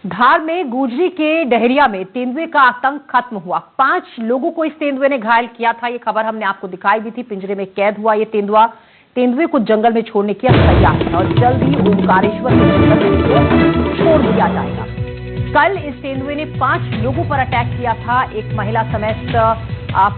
धार में गुजरी के डहरिया में तेंदुए का आतंक खत्म हुआ। 5 लोगों को इस तेंदुए ने घायल किया था। ये खबर हमने आपको दिखाई भी थी। पिंजरे में कैद हुआ ये तेंदुए को जंगल में छोड़ने की तैयार है और जल्द ही ओमकारेश्वर के जंगल में इसको छोड़ दिया जाएगा। कल इस तेंदुए ने 5 लोगों पर अटैक किया था। एक महिला समेत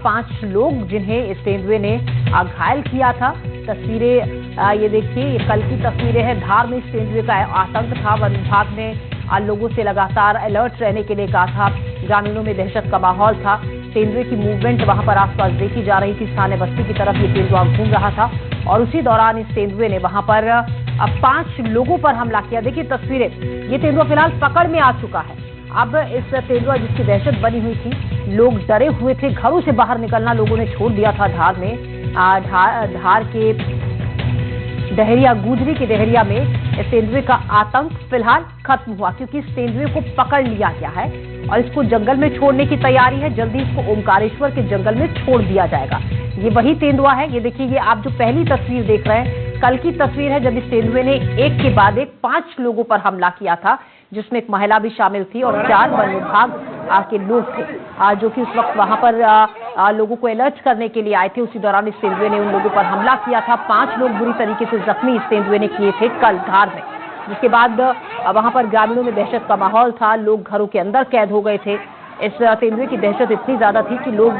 5 लोग जिन्हें इस तेंदुए ने घायल किया था। तस्वीरें ये देखिए, ये कल की तस्वीरें हैं। धार में इस तेंदुए का आतंक था। वन विभाग ने लोगों से लगातार अलर्ट रहने के लिए कहा था। ग्रामीणों में दहशत का माहौल था। तेंदुए की मूवमेंट वहां पर आसपास देखी जा रही थी। स्थानीय बस्ती की तरफ ये तेंदुआ घूम रहा था और उसी दौरान इस तेंदुए ने वहां पर 5 लोगों पर हमला किया। देखिए तस्वीरें, ये तेंदुआ फिलहाल पकड़ में आ चुका है। अब इस तेंदुआ जिसकी दहशत बनी हुई थी, लोग डरे हुए थे, घरों से बाहर निकलना लोगों ने छोड़ दिया था। धार में धार के डहरिया, गुजरी के डहरिया में इस तेंदुए का आतंक फिलहाल खत्म हुआ, क्योंकि इस तेंदुए को पकड़ लिया गया है और इसको जंगल में छोड़ने की तैयारी है। जल्दी इसको ओमकारेश्वर के जंगल में छोड़ दिया जाएगा। ये वही तेंदुआ है। ये देखिए, ये आप जो पहली तस्वीर देख रहे हैं, कल की तस्वीर है जब इस तेंदुए ने एक के बाद एक 5 लोगों पर हमला किया था, जिसमें एक महिला भी शामिल थी और 4 वन विभाग के लोग थे जो कि उस वक्त वहां पर लोगों को अलर्ट करने के लिए आए थे। उसी दौरान इस तेंदुए ने उन लोगों पर हमला किया था। 5 लोग बुरी तरीके से जख्मी इस तेंदुए ने किए थे कल धार में, जिसके बाद वहां पर ग्रामीणों में दहशत का माहौल था। लोग घरों के अंदर कैद हो गए थे। इस तेंदुए की दहशत इतनी ज्यादा थी कि लोग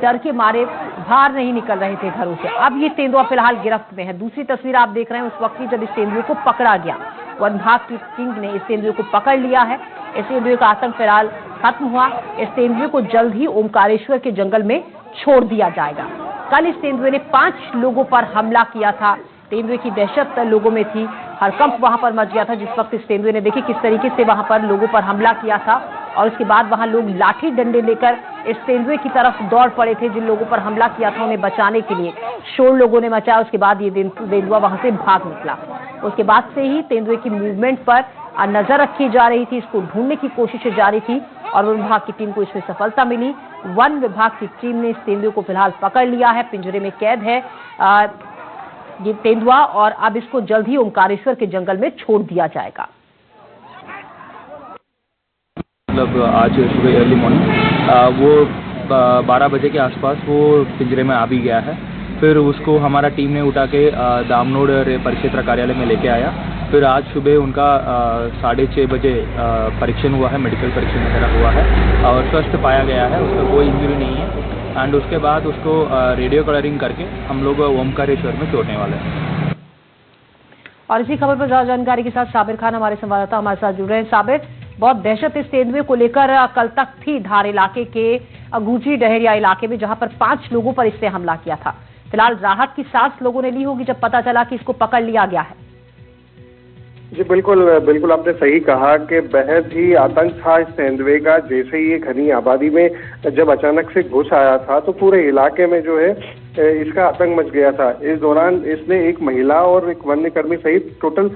डर के मारे बाहर नहीं निकल रहे थे घरों से। अब ये तेंदुआ फिलहाल गिरफ्त में है। दूसरी तस्वीर आप देख रहे हैं उस वक्त की जब इस तेंदुए को पकड़ा गया। वन विभाग की टीम ने इस तेंदुए को पकड़ लिया है। इस तेंदुए का आतंक फिलहाल खत्म हुआ। इस तेंदुए को जल्द ही ओमकारेश्वर के जंगल में छोड़ दिया जाएगा। कल इस तेंदुए ने 5 लोगों पर हमला किया था। तेंदुए की दहशत लोगों में थी। हड़कंप वहां पर मच गया था जिस वक्त इस तेंदुए ने देखिए किस तरीके से वहां पर लोगों पर हमला किया था और उसके बाद वहां लोग लाठी डंडे लेकर इस तेंदुए की तरफ दौड़ पड़े थे। जिन लोगों पर हमला किया था उन्हें बचाने के लिए शोर लोगों ने मचाया। उसके बाद ये तेंदुआ वहां से भाग निकला। उसके बाद से ही तेंदुए की मूवमेंट पर नजर रखी जा रही थी। इसको ढूंढने की कोशिशें जारी थी और वन विभाग की टीम को इसमें सफलता मिली। वन विभाग की टीम ने इस तेंदुए को फिलहाल पकड़ लिया है। पिंजरे में कैद है ये तेंदुआ और अब इसको जल्द ही ओमकारेश्वर के जंगल में छोड़ दिया जाएगा। मतलब आज सुबह अर्ली मॉर्निंग वो 12 बजे के आसपास वो पिंजरे में आ भी गया है। फिर उसको हमारा टीम ने उठा के दामनोड परिक्षेत्र कार्यालय में लेके आया। फिर आज सुबह उनका 6:30 बजे परीक्षण हुआ है, मेडिकल परीक्षण वगैरह हुआ है और स्वस्थ पाया गया है। उसका कोई इंजरी नहीं है एंड उसके बाद उसको रेडियो कलरिंग करके हम लोग ओमकारेश्वर में छोड़ने वाले हैं। और इसी खबर पर ज्यादा जानकारी के साथ साबिर खान हमारे संवाददाता हमारे साथ जुड़ रहे हैं। साबिर, बहुत दहशत इस तेंदुए को लेकर कल तक थी धार इलाके के गुजरी डहरिया इलाके में, जहां पर 5 लोगों पर इसने हमला किया था। फिलहाल राहत की सांस लोगों ने ली होगी जब पता चला कि इसको पकड़ लिया गया है। जी बिल्कुल बिल्कुल, आपने सही कहा कि बेहद ही आतंक था इस तेंदुए का। जैसे ही ये घनी आबादी में जब अचानक से घुस आया था तो पूरे इलाके में जो है इसका आतंक मच गया था। इस दौरान इसने एक महिला और एक वन्यकर्मी सहित टोटल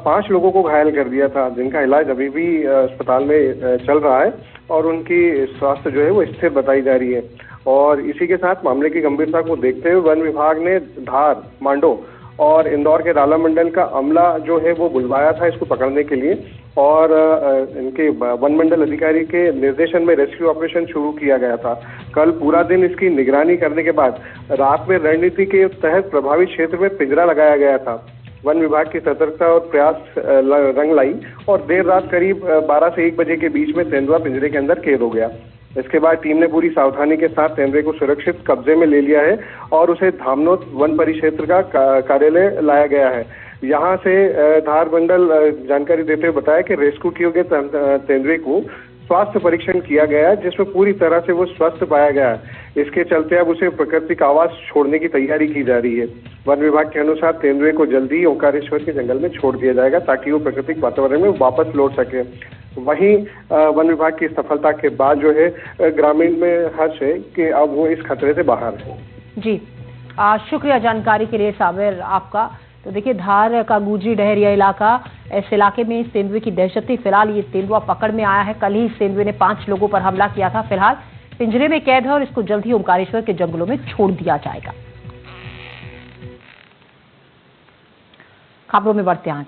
5 लोगों को घायल कर दिया था, जिनका इलाज अभी भी अस्पताल में चल रहा है और उनकी स्वास्थ्य जो है वो स्थिर बताई जा रही है। और इसी के साथ मामले की गंभीरता को देखते हुए वन विभाग ने धार, मांडो और इंदौर के राला मंडल का अमला जो है वो बुलवाया था इसको पकड़ने के लिए और इनके वन मंडल अधिकारी के निर्देशन में रेस्क्यू ऑपरेशन शुरू किया गया था। कल पूरा दिन इसकी निगरानी करने के बाद रात में रणनीति के तहत प्रभावित क्षेत्र में पिंजरा लगाया गया था। वन विभाग की सतर्कता और प्रयास रंग लाई और देर रात करीब 12 से 1 बजे के बीच में तेंदुआ पिंजरे के अंदर कैद हो गया। इसके बाद टीम ने पूरी सावधानी के साथ तेंदुए को सुरक्षित कब्जे में ले लिया है और उसे धामनोद वन परिक्षेत्र का कार्यालय लाया गया है। यहाँ से धार मंडल जानकारी देते हुए बताया कि रेस्क्यू किए गए तेंदुए को स्वास्थ्य परीक्षण किया गया है, जिसमें पूरी तरह से वो स्वस्थ पाया गया है। इसके चलते अब उसे प्राकृतिक आवास छोड़ने की तैयारी की जा रही है। वन विभाग के अनुसार तेंदुए को जल्दी ओमकारेश्वर के जंगल में छोड़ दिया जाएगा ताकि वो प्राकृतिक वातावरण में वापस लौट सके। वहीं वन विभाग की सफलता के बाद जो है ग्रामीण में हर्ष है कि अब वो इस खतरे से बाहर है। जी शुक्रिया जानकारी के लिए साबिर आपका। तो देखिए, धार का गुजरी डहरिया इलाका, इस इलाके में इस तेंदुए की दहशत थी। फिलहाल ये तेंदुआ पकड़ में आया है। कल ही इस तेंदुए ने 5 लोगों पर हमला किया था। फिलहाल पिंजरे में कैद है और इसको जल्द ही ओमकारेश्वर के जंगलों में छोड़ दिया जाएगा। खबरों में बढ़ते हैं।